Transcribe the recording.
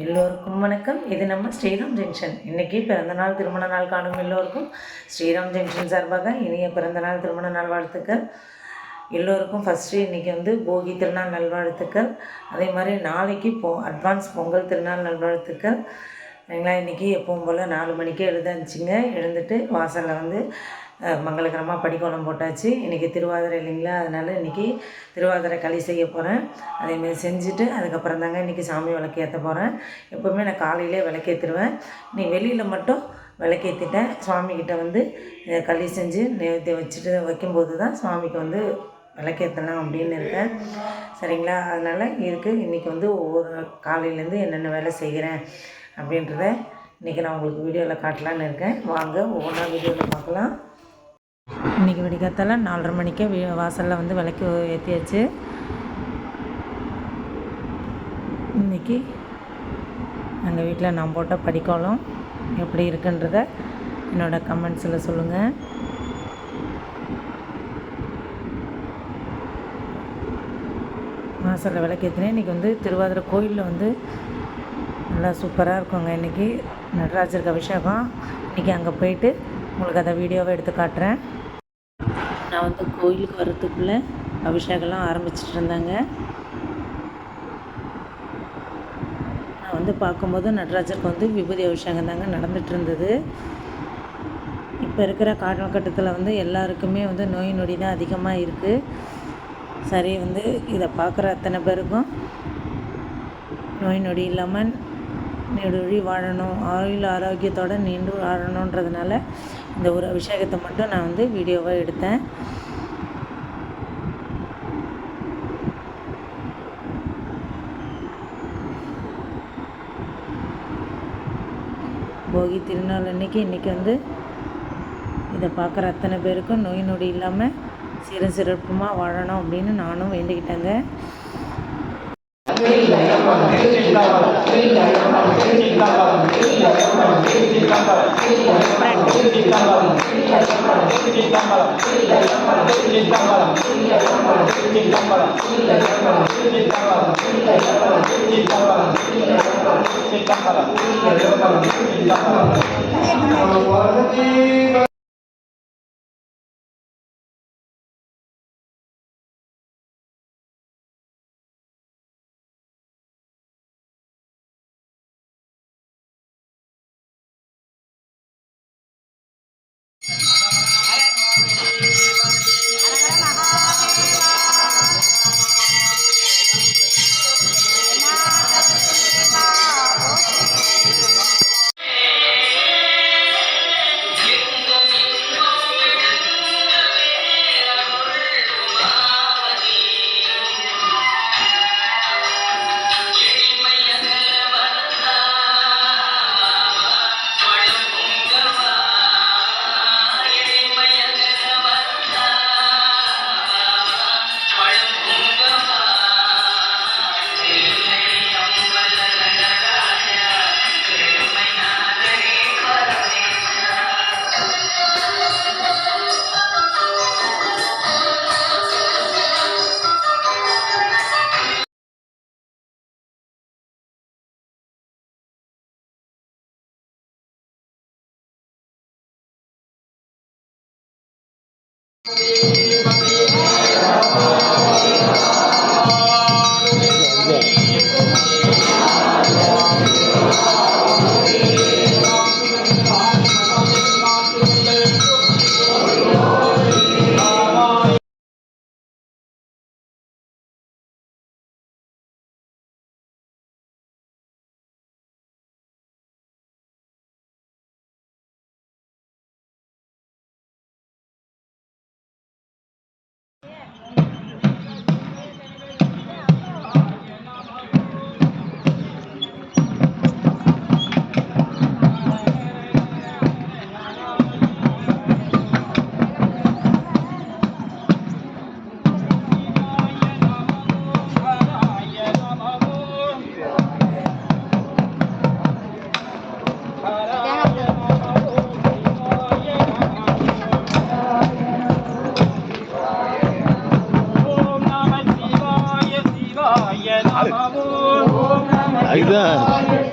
எல்லோருக்கும் வணக்கம். இது நம்ம ஸ்ரீராம் ஜங்ஷன். இன்றைக்கி பிறந்தநாள் திருமண நாள் காணும் எல்லோருக்கும் ஸ்ரீராம் ஜங்ஷன் சார்பாக இனிய பிறந்தநாள் திருமண நாள் வாழ்த்துக்கள். எல்லோருக்கும் ஃபஸ்ட்டு இன்றைக்கி போகி திருநாள் நல்வாழ்த்துக்கள். அதே மாதிரி நாளைக்கு அட்வான்ஸ் பொங்கல் திருநாள் நல்வாழ்த்துக்கள். சரிங்களா? இன்றைக்கி எப்பவும் போல் 4 மணிக்கே எழுந்தாச்சுங்க. எழுந்துட்டு வாசலில் மங்களகரமாக படிக்கோலம் போட்டாச்சு. இன்றைக்கி திருவாதிரை இல்லைங்களா, அதனால் இன்றைக்கி திருவாதிரை களி செய்ய போகிறேன். அதேமாதிரி செஞ்சுட்டு அதுக்கப்புறம் தாங்க இன்றைக்கி சாமி விளக்கேற்ற போகிறேன். எப்போவுமே நான் காலையிலே விளக்கேற்றிடுவேன். நீ வெளியில் மட்டும் விளக்கேற்றிட்டேன். சுவாமிக்கிட்ட களி செஞ்சு நைவேத்தியம் வச்சுட்டு வைக்கும்போது தான் சுவாமிக்கு விளக்கேற்றலாம் அப்படின்னு இருக்கேன். சரிங்களா? அதனால் இன்றைக்கி ஒவ்வொரு காலையிலேருந்து என்னென்ன வேலை செய்கிறேன் அப்படின்றத இன்றைக்கி நான் உங்களுக்கு வீடியோவில் காட்டலான்னு இருக்கேன். வாங்க ஒவ்வொன்றா வீடியோவில் பார்க்கலாம். இன்றைக்கி விடிகாத்தால 4:30 மணிக்கே வாசலில் விளக்கு ஏற்றியாச்சு. இன்றைக்கி எங்கள் வீட்டில் நான் போட்ட படிக்கோலம் எப்படி இருக்குன்றத என்னோடய கமெண்ட்ஸில் சொல்லுங்கள். வாசலில் விளக்கேற்றினேன். இன்றைக்கி திருவாதிரை கோயிலில் நல்லா சூப்பராக இருக்குங்க. இன்றைக்கி நடராஜருக்கு அபிஷேகம். இன்றைக்கி அங்கே போயிட்டு உங்களுக்கு அதை வீடியோவை எடுத்து காட்டுறேன். நான் கோயிலுக்கு வர்றதுக்குள்ளே அபிஷேகம்லாம் ஆரம்பிச்சிட்டு இருந்தாங்க. நான் பார்க்கும்போது நடராஜருக்கு விபூதி அபிஷேகம் தாங்க நடந்துகிட்டு இருந்தது. இப்போ இருக்கிற காலகட்டத்தில் எல்லாருக்குமே நோய் நொடி தான் அதிகமாக இருக்குது. சரி, இதை பார்க்குற அத்தனை பேருக்கும் நோய் நொடி இல்லாமல் நெடுவழி வாழணும், ஆரோக்கியத்தோடு நீண்டு வாழணுன்றதுனால இந்த ஒரு அபிஷேகத்தை மட்டும் நான் வீடியோவாக எடுத்தேன். போகி திருநாள் இன்றைக்கி இதை பார்க்குற அத்தனை பேருக்கும் நோய் நொடி இல்லாமல் சிறப்புமாக வாழணும் அப்படின்னு நானும் வேண்டிக்கிட்டேங்க. அதுதான்